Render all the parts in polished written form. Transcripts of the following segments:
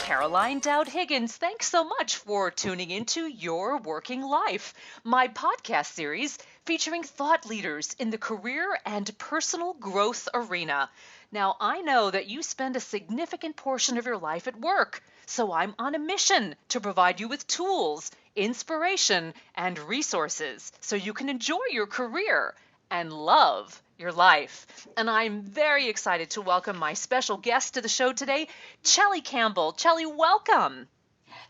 Caroline Dowd-Higgins. Thanks so much for tuning into Your Working Life, my podcast series featuring thought leaders in the career and personal growth arena. Now, I know that you spend a significant portion of your life at work, so I'm on a mission to provide you with tools, inspiration, and resources so you can enjoy your career and love your life. And I'm very excited to welcome my special guest to the show today, Chellie Campbell. Chellie, welcome.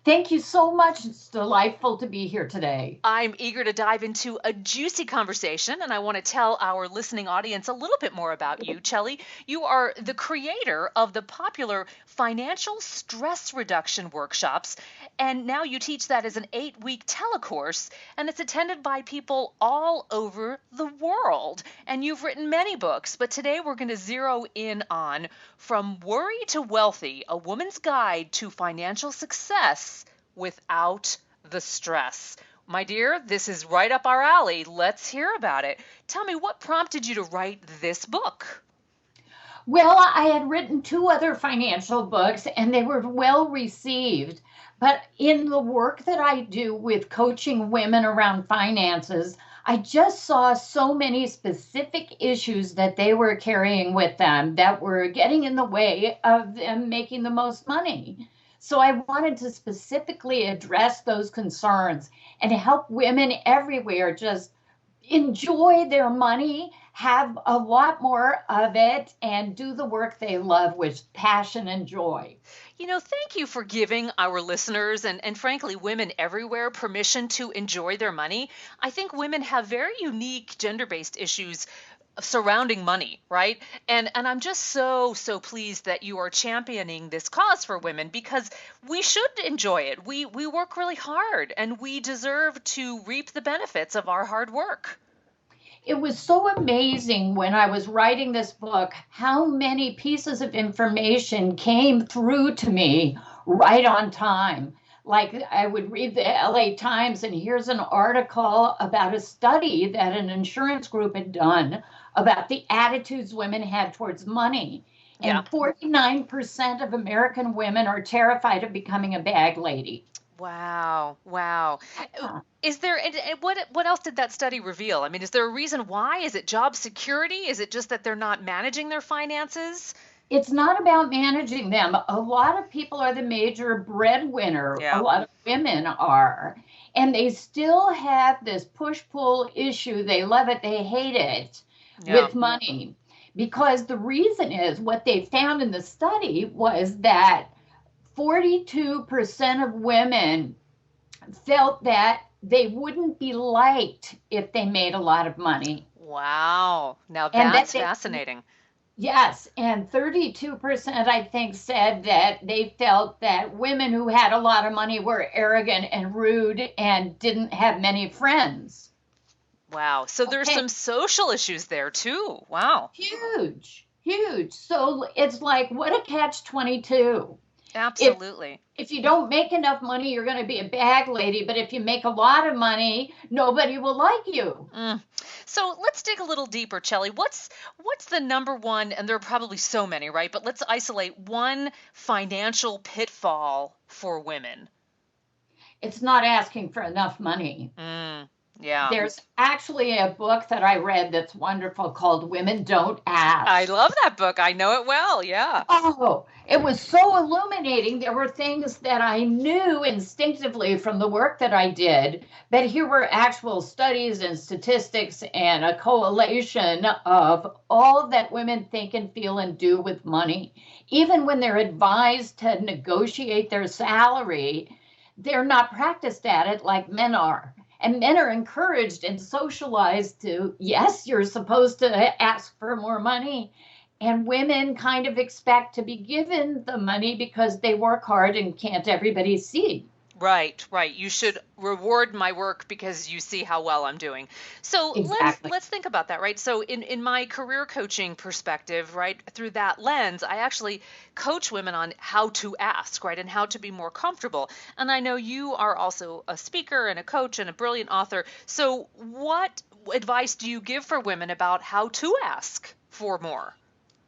Thank you so much. It's delightful to be here today. I'm eager to dive into a juicy conversation, and I want to tell our listening audience a little bit more about you. Chellie, you are the creator of the popular financial stress reduction workshops, and now you teach that as an 8-week telecourse, and it's attended by people all over the world. And you've written many books, but today we're going to zero in on From Worry to Wealthy, A Woman's Guide to Financial Success Without the Stress. My dear, this is right up our alley. Let's hear about it. Tell me, what prompted you to write this book? Well, I had written 2 other financial books and they were well received. But in the work that I do with coaching women around finances, I just saw so many specific issues that they were carrying with them that were getting in the way of them making the most money. So I wanted to specifically address those concerns and help women everywhere just enjoy their money, have a lot more of it, and do the work they love with passion and joy. Thank you for giving our listeners and frankly, women everywhere permission to enjoy their money. I think women have very unique gender-based issues surrounding money, right? And I'm just so pleased that you are championing this cause for women, because we should enjoy it. We work really hard and we deserve to reap the benefits of our hard work. It was so amazing when I was writing this book how many pieces of information came through to me right on time. Like I would read the LA Times, and here's an article about a study that an insurance group had done about the attitudes women had towards money. Yeah. And 49% of American women are terrified of becoming a bag lady. Wow. Yeah. Is there, and what else did that study reveal? I mean, is there a reason why? Is it job security? Is it just that they're not managing their finances? It's not about managing them. A lot of people are the major breadwinner. A Yeah. lot of women are. And they still have this push-pull issue. They love it, they hate it Yeah. with money. Because the reason is what they found in the study was that 42% of women felt that they wouldn't be liked if they made a lot of money. Wow. Now And that that's they, fascinating. yes, and 32%, I think, said that they felt that women who had a lot of money were arrogant and rude and didn't have many friends. Wow. So there's Okay, some social issues there too. Wow. huge, huge. So it's like, what a catch-22. If Absolutely. if you don't make enough money, you're going to be a bag lady. But if you make a lot of money, nobody will like you. Mm. So let's dig a little deeper, Chellie. What's the number one, and there are probably so many, right? But let's isolate one financial pitfall for women. It's not asking for enough money. Yeah. There's actually a book that I read that's wonderful called Women Don't I Ask. love that book. I know it well. Yeah. Oh, it was so illuminating. There were things that I knew instinctively from the work that I did, but here were actual studies and statistics and a correlation of all that women think and feel and do with money. Even when they're advised to negotiate their salary, they're not practiced at it like men are. And men are encouraged and socialized to, yes, you're supposed to ask for more money. And women kind of expect to be given the money because they work hard and can't everybody see. Right, right. You should reward my work because you see how well I'm doing. So Exactly. let's think about that, right? So in my career coaching perspective, right, through that lens, I actually coach women on how to ask, right, and how to be more comfortable. And I know you are also a speaker and a coach and a brilliant author. So what advice do you give for women about how to ask for more?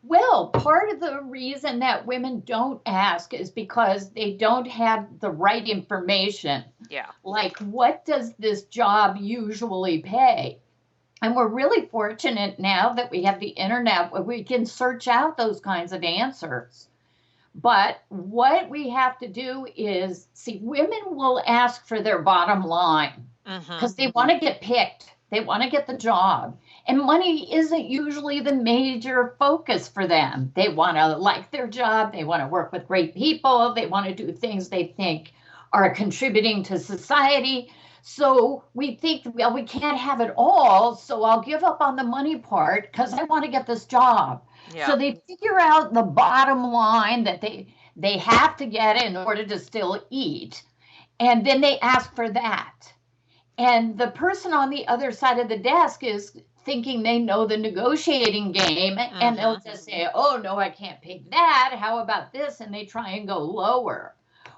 Well, part of the reason that women don't ask is because they don't have the right information. Yeah. Like, what does this job usually pay? And we're really fortunate now that we have the internet where we can search out those kinds of answers. But what we have to do is see, women will ask for their bottom line Mm-hmm. because they want to get picked, they want to get the job. And money isn't usually the major focus for them. They want to like their job, they want to work with great people, they want to do things they think are contributing to society. So we think, well, we can't have it all. So I'll give up on the money part because I want to get this job. Yeah. So they figure out the bottom line that they have to get in order to still eat. And then they ask for that. And the person on the other side of the desk is thinking they know the negotiating game, and they'll Mm-hmm. just say, oh, no, I can't pay that. How about this? And they try and go lower.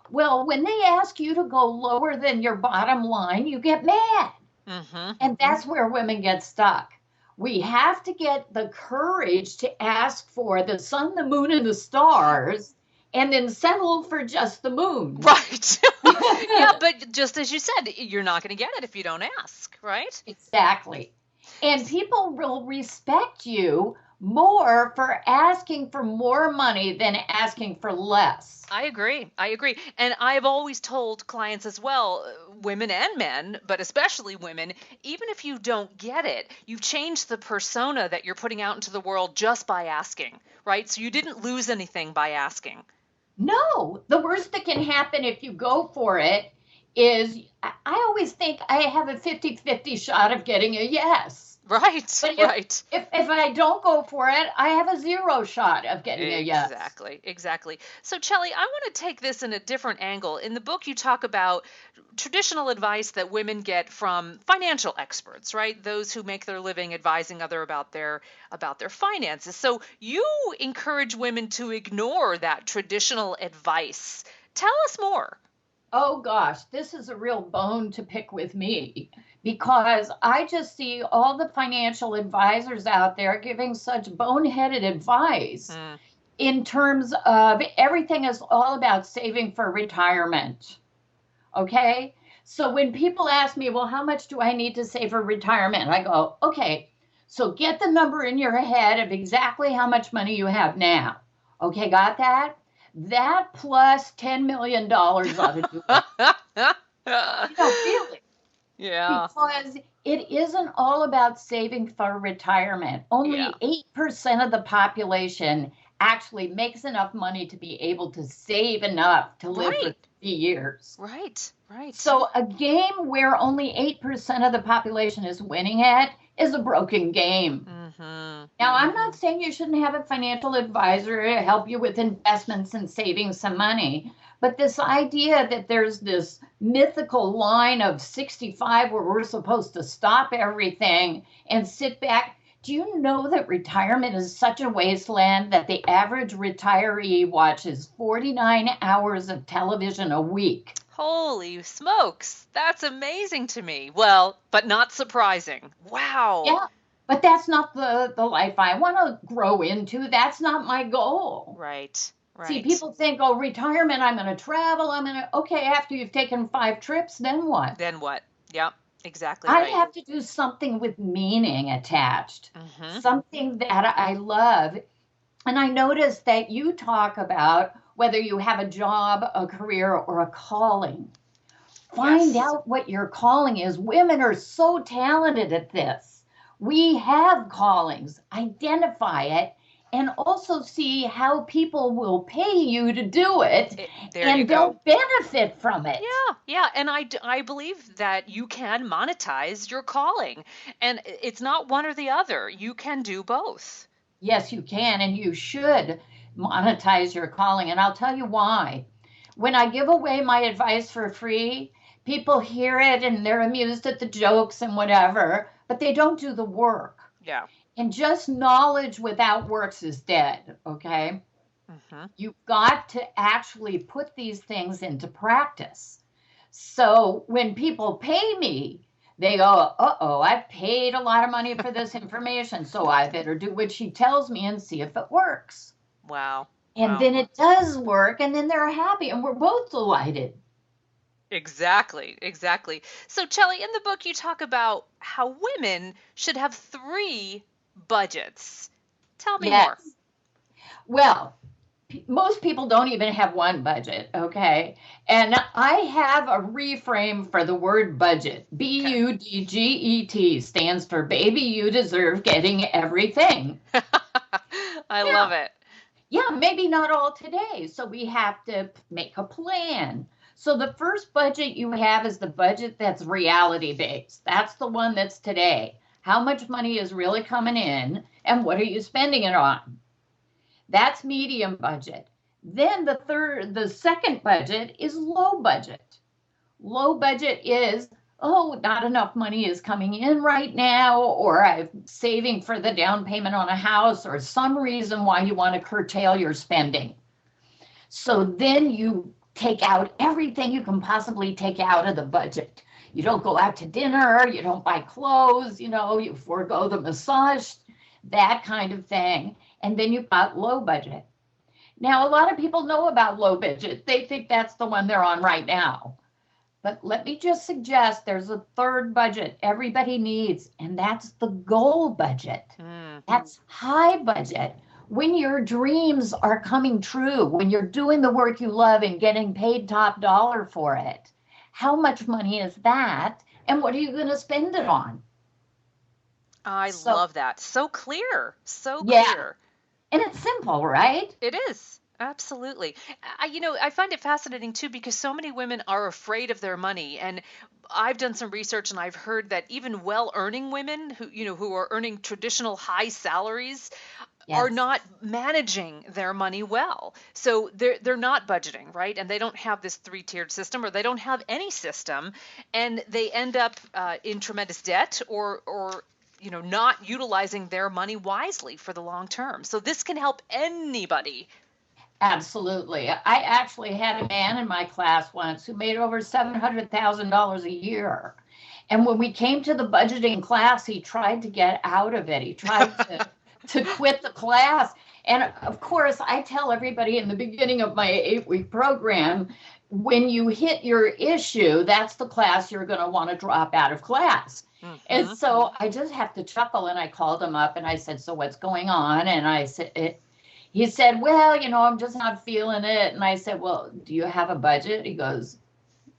Well, when they ask you to go lower than your bottom line, you get mad. Mm-hmm. And that's where women get stuck. We have to get the courage to ask for the sun, the moon, and the stars, and then settle for just the moon. Right. Yeah, but just as you said, you're not going to get it if you don't ask, right? Exactly. And people will respect you more for asking for more money than asking for less. I agree. I agree. And I've always told clients as well, women and men, but especially women, even if you don't get it, you've changed the persona that you're putting out into the world just by asking, right? So you didn't lose anything by asking. No, the worst that can happen if you go for it is I always think I have a 50-50 shot of getting a yes. Right, But right. if I don't go for it, I have a zero shot of getting a yes. Exactly, exactly. So, Chellie, I want to take this in a different angle. In the book, you talk about traditional advice that women get from financial experts, right? Those who make their living advising other about their finances. So, you encourage women to ignore that traditional advice. Tell us more. Oh gosh, this is a real bone to pick with me because I just see all the financial advisors out there giving such boneheaded advice Mm, in terms of everything is all about saving for retirement. Okay. So when people ask me, well, how much do I need to save for retirement? I go, okay, so get the number in your head of exactly how much money you have now. Okay, got that? That plus $10 million ought to do it. Really, yeah, because it isn't all about saving for retirement. yeah. Only 8% of the population actually makes enough money to be able to save enough to live for Right, 3 years. right, right. So a game where only 8% of the population is winning at is a broken game. Mm-hmm. Now, I'm not saying you shouldn't have a financial advisor to help you with investments and saving some money, but this idea that there's this mythical line of 65 where we're supposed to stop everything and sit back. Do you know that retirement is such a wasteland that the average retiree watches 49 hours of television a week? Holy smokes, that's amazing to me. Well, but not surprising. Wow. Yeah, but that's not the life I want to grow into. That's not my goal. Right, See, right. people think, oh, retirement, I'm going to travel. Okay, after you've taken 5 trips, then what? Then what? Yep, exactly I right. have to do something with meaning attached, Mm-hmm. something that I love. And I noticed that you talk about whether you have a job, a career, or a calling. Find Yes. out what your calling is. Women are so talented at this. We have callings, identify it, and also see how people will pay you to do it, There you and go. they'll benefit from it. Yeah, yeah, and I believe that you can monetize your calling, and it's not one or the other. You can do both. Yes, you can, and you should monetize your calling. And I'll tell you why. When I give away my advice for free, people hear it and they're amused at the jokes and whatever, but they don't do the work. Yeah. And just knowledge without works is dead, okay? Mm-hmm. You've got to actually put these things into practice. So when people pay me, They go, uh-oh, I've paid a lot of money for this information, so I better do what she tells me and see if it works. Wow. And Wow. then it does work, and then they're happy, and we're both delighted. Exactly, exactly. So, Chellie, in the book, you talk about how women should have three budgets. Tell me more. Yes. Well, most people don't even have one budget, okay? And I have a reframe for the word budget. Okay. BUDGET stands for baby, you deserve getting everything. I Yeah. love it. Yeah, maybe not all today. So we have to make a plan. So the first budget you have is the budget that's reality based. That's the one that's today. How much money is really coming in and what are you spending it on? That's medium budget. Then the second budget is low budget. Low budget is, oh, not enough money is coming in right now, or I'm saving for the down payment on a house, or some reason why you want to curtail your spending. So then you take out everything you can possibly take out of the budget. You don't go out to dinner, you don't buy clothes, you forego the massage, that kind of thing. And then you've got low budget. Now, a lot of people know about low budget. They think that's the one they're on right now. But let me just suggest there's a third budget everybody needs, and that's the goal budget. That's high budget. When your dreams are coming true, when you're doing the work you love and getting paid top dollar for it, how much money is that? And what are you going to spend it on? I love that. So clear. So Yeah. clear. And it's simple, right? It is. Absolutely. I find it fascinating too because so many women are afraid of their money. And I've done some research and I've heard that even well-earning women who are earning traditional high salaries are Yes. not managing their money well. So they're not budgeting, right? And they don't have this three-tiered system or they don't have any system and they end up in tremendous debt or not utilizing their money wisely for the long term. So this can help anybody. Absolutely. I actually had a man in my class once who made over $700,000 a year. And when we came to the budgeting class, he tried to get out of it. He tried to quit the class. And of course, I tell everybody in the beginning of my 8-week program, when you hit your issue, that's the class you're going to want to drop out of class. And so I just have to chuckle. And I called him up and I said, so what's going on? And I said, he said, well, I'm just not feeling it. And I said, well, do you have a budget? He goes,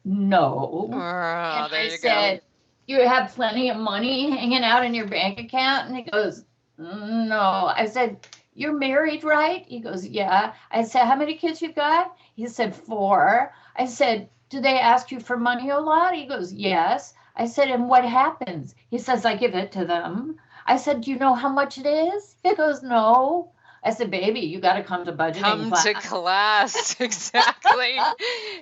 no. Oh, And there I you said, you have plenty of money hanging out in your bank account? And he goes, no. I said, you're married, right? He goes, yeah. I said, how many kids you got? He said, 4. I said, do they ask you for money a lot? He goes, yes. I said, and what happens? He says, I give it to them. I said, do you know how much it is? He goes, no. I said, baby, you got to come to budgeting class. Come to class. Exactly.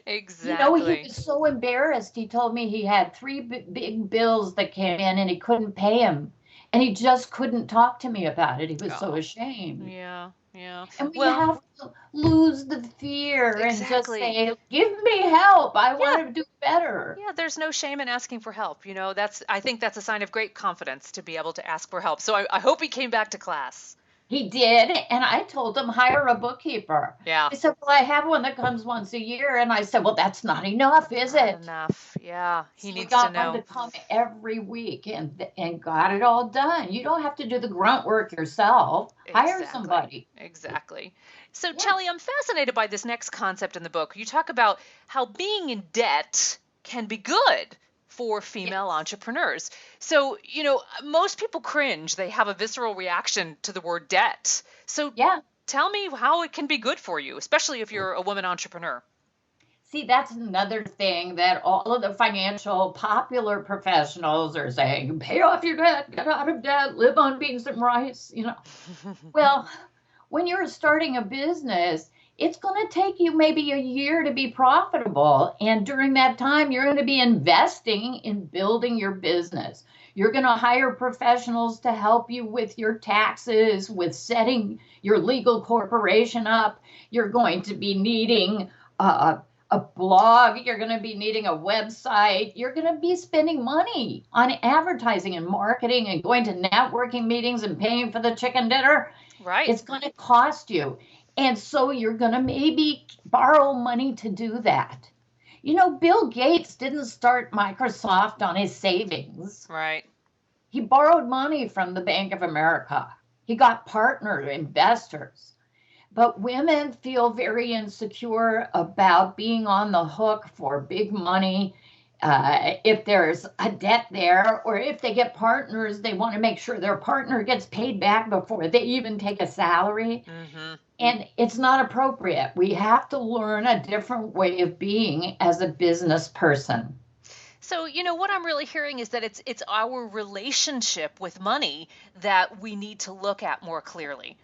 Exactly. He was so embarrassed. He told me he had 3 big bills that came in and he couldn't pay them. And he just couldn't talk to me about it. He was so ashamed. Yeah, yeah. And we have to lose the fear and just Exactly. say, give me help. I want to do better. Yeah, there's no shame in asking for help. I think that's a sign of great confidence to be able to ask for help. So I hope he came back to class. He did, and I told him, hire a bookkeeper. Yeah. He said, well, I have one that comes once a year. And I said, well, that's not enough, is it? Not enough. Yeah, he needs to got know. one to come every week and got it all done. You don't have to do the grunt work yourself. Hire somebody. Exactly. So, Chellie, I'm fascinated by this next concept in the book. You talk about how being in debt can be good for female entrepreneurs. So, most people cringe. They have a visceral reaction to the word debt. So tell me how it can be good for you, especially if you're a woman entrepreneur. See, that's another thing that all of the financial popular professionals are saying, pay off your debt, get out of debt, live on beans and rice, Well, when you're starting a business, it's going to take you maybe a year to be profitable. And during that time, you're going to be investing in building your business. You're going to hire professionals to help you with your taxes, with setting your legal corporation up. You're going to be needing a a blog, you're going to be needing a website, you're going to be spending money on advertising and marketing and going to networking meetings and paying for the chicken dinner. Right. It's going to cost you. And so you're going to maybe borrow money to do that. You know, Bill Gates didn't start Microsoft on his savings. Right. He borrowed money from the Bank of America. He got partner investors. But women feel very insecure about being on the hook for big money. If there's a debt there, or if they get partners, they want to make sure their partner gets paid back before they even take a salary. Mm-hmm. And it's not appropriate. We have to learn a different way of being as a business person. So, what I'm really hearing is that it's our relationship with money that we need to look at more clearly.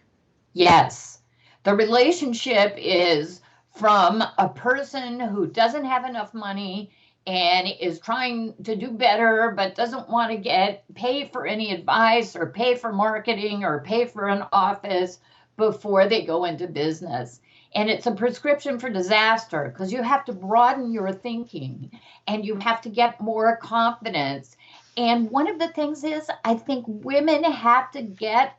Yes. The relationship is from a person who doesn't have enough money and is trying to do better, but doesn't want to pay for any advice or pay for marketing or pay for an office before they go into business. And it's a prescription for disaster because you have to broaden your thinking and you have to get more confidence. And one of the things is, I think women have to get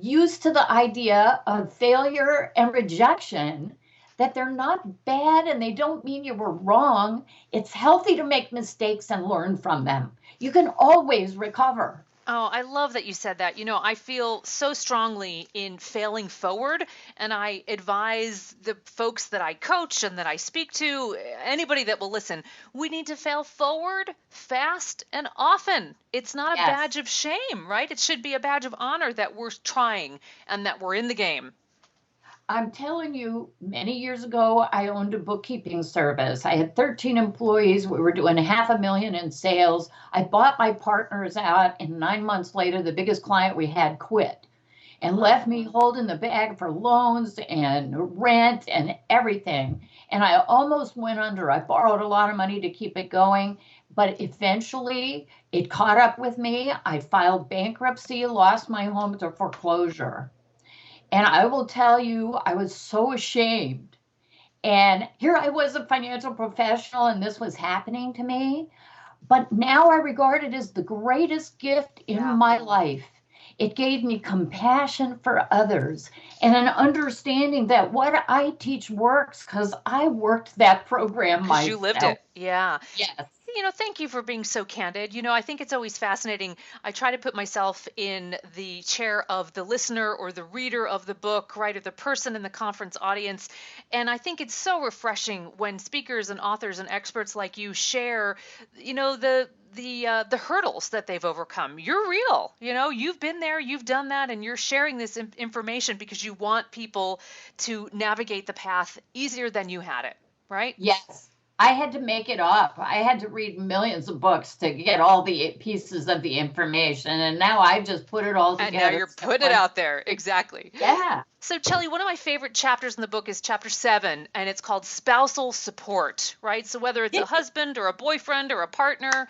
used to the idea of failure and rejection, that they're not bad and they don't mean you were wrong. It's healthy to make mistakes and learn from them. You can always recover. Oh, I love that you said that. I feel so strongly in failing forward, and I advise the folks that I coach and that I speak to, anybody that will listen, we need to fail forward, fast, and often. It's not a badge of shame, right? It should be a badge of honor that we're trying and that we're in the game. I'm telling you, many years ago, I owned a bookkeeping service. I had 13 employees. We were doing $500,000 in sales. I bought my partners out, and 9 months later, the biggest client we had quit and left me holding the bag for loans and rent and everything. And I almost went under. I borrowed a lot of money to keep it going, but eventually it caught up with me. I filed bankruptcy, lost my home to foreclosure. And I will tell you, I was so ashamed. And here I was, a financial professional, and this was happening to me. But now I regard it as the greatest gift in my life. It gave me compassion for others and an understanding that what I teach works because I worked that program myself. You lived it. Yeah. Yes. Thank you for being so candid. I think it's always fascinating. I try to put myself in the chair of the listener or the reader of the book, right, or the person in the conference audience. And I think it's so refreshing when speakers and authors and experts like you share, the hurdles that they've overcome. You're real. You've been there, you've done that, and you're sharing this information because you want people to navigate the path easier than you had it, right? Yes. I had to make it up. I had to read millions of books to get all the pieces of the information. And now I just put it all together. And now you're putting it out there. Exactly. Yeah. So, Chellie, one of my favorite chapters in the book is chapter 7, and it's called Spousal Support, right? So whether it's a husband or a boyfriend or a partner,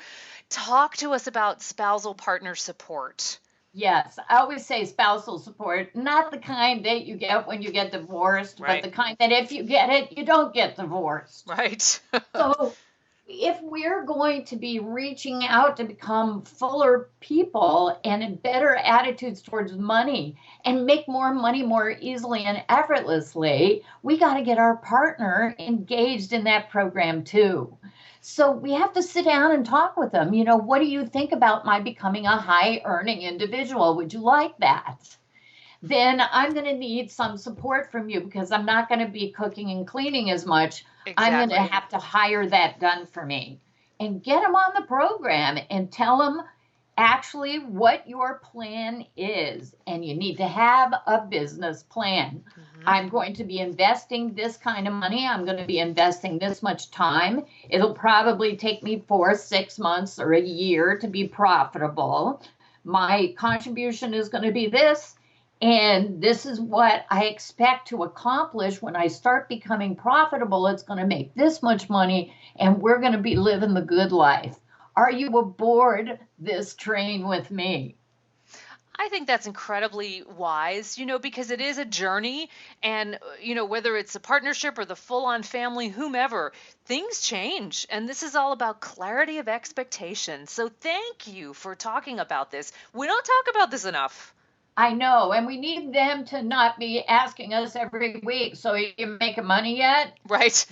talk to us about spousal partner support. Yes, I always say spousal support, not the kind that you get when you get divorced, right, but the kind that if you get it, you don't get divorced. Right. So if we're going to be reaching out to become fuller people and in better attitudes towards money and make more money more easily and effortlessly, we got to get our partner engaged in that program too. So we have to sit down and talk with them. What do you think about my becoming a high earning individual? Would you like that? Then I'm going to need some support from you because I'm not going to be cooking and cleaning as much. Exactly. I'm going to have to hire that done for me. And get them on the program and tell them actually what your plan is. And you need to have a business plan. Mm-hmm. I'm going to be investing this kind of money. I'm going to be investing this much time. It'll probably take me 4, 6 months or a year to be profitable. My contribution is going to be this. And this is what I expect to accomplish when I start becoming profitable. It's going to make this much money, and we're going to be living the good life. Are you aboard this train with me? I think that's incredibly wise, because it is a journey. And, whether it's a partnership or the full on family, whomever, things change. And this is all about clarity of expectations. So thank you for talking about this. We don't talk about this enough. I know, and we need them to not be asking us every week, so you making money yet? Right.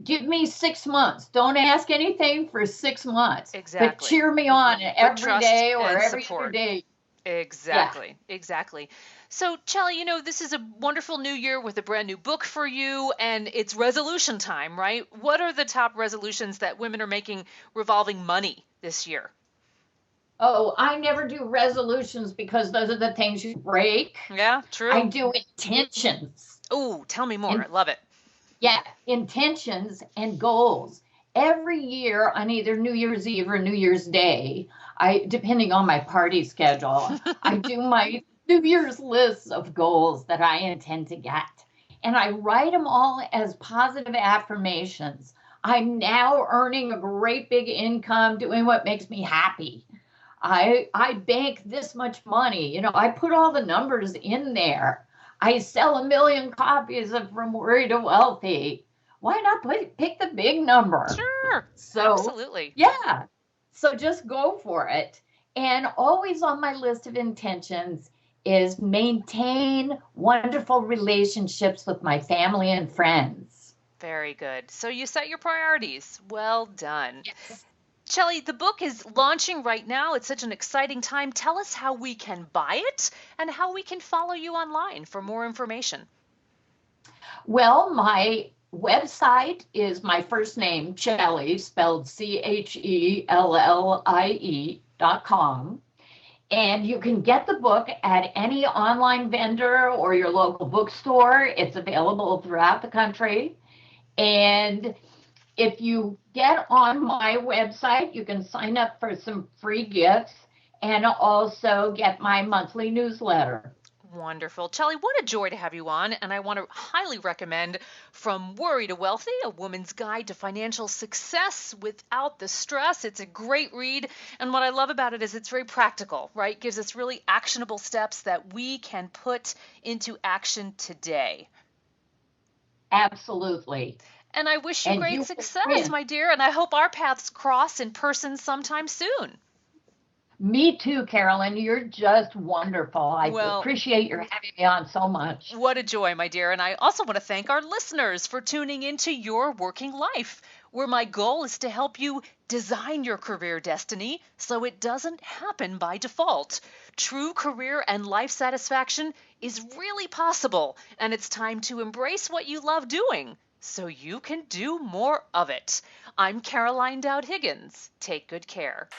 Give me 6 months. Don't ask anything for 6 months, but Exactly. cheer me on every Trust day or and every other support. day. Yeah. Exactly, exactly. So, Chellie, this is a wonderful new year with a brand new book for you, and it's resolution time, right? What are the top resolutions that women are making revolving money this year? Oh, I never do resolutions because those are the things you break. Yeah, I true. do intentions. Oh, tell me more. And I love it. yeah, intentions and goals. Every year on either New Year's Eve or New Year's Day, depending on my party schedule, I do my New Year's lists of goals that I intend to get. And I write them all as positive affirmations. I'm now earning a great big income doing what makes me happy. I bank this much money. I put all the numbers in there. I sell 1 million copies of From Worry to Wealthy. Why not pick the big number? Sure, So, absolutely. yeah. So just go for it. And always on my list of intentions is maintain wonderful relationships with my family and friends. Very good. So you set your priorities. Well done. Yes. Chellie, the book is launching right now. It's such an exciting time. Tell us how we can buy it and how we can follow you online for more information. Well, my website is my first name, Chellie, spelled CHELLIE.com. And you can get the book at any online vendor or your local bookstore. It's available throughout the country. And if you get on my website, you can sign up for some free gifts and also get my monthly newsletter. Wonderful. Chellie, what a joy to have you on. And I want to highly recommend From Worry to Wealthy, A Woman's Guide to Financial Success Without the Stress. It's a great read. And what I love about it is it's very practical, right? Gives us really actionable steps that we can put into action today. Absolutely. And I wish you And great you will success, win. my dear. And I hope our paths cross in person sometime soon. Me too, Carolyn. You're just wonderful. I Well, appreciate your having me on so much. what a joy, my dear. And I also want to thank our listeners for tuning into Your Working Life, where my goal is to help you design your career destiny so it doesn't happen by default. True career and life satisfaction is really possible, and it's time to embrace what you love doing so you can do more of it. I'm Caroline Dowd-Higgins. Take good care.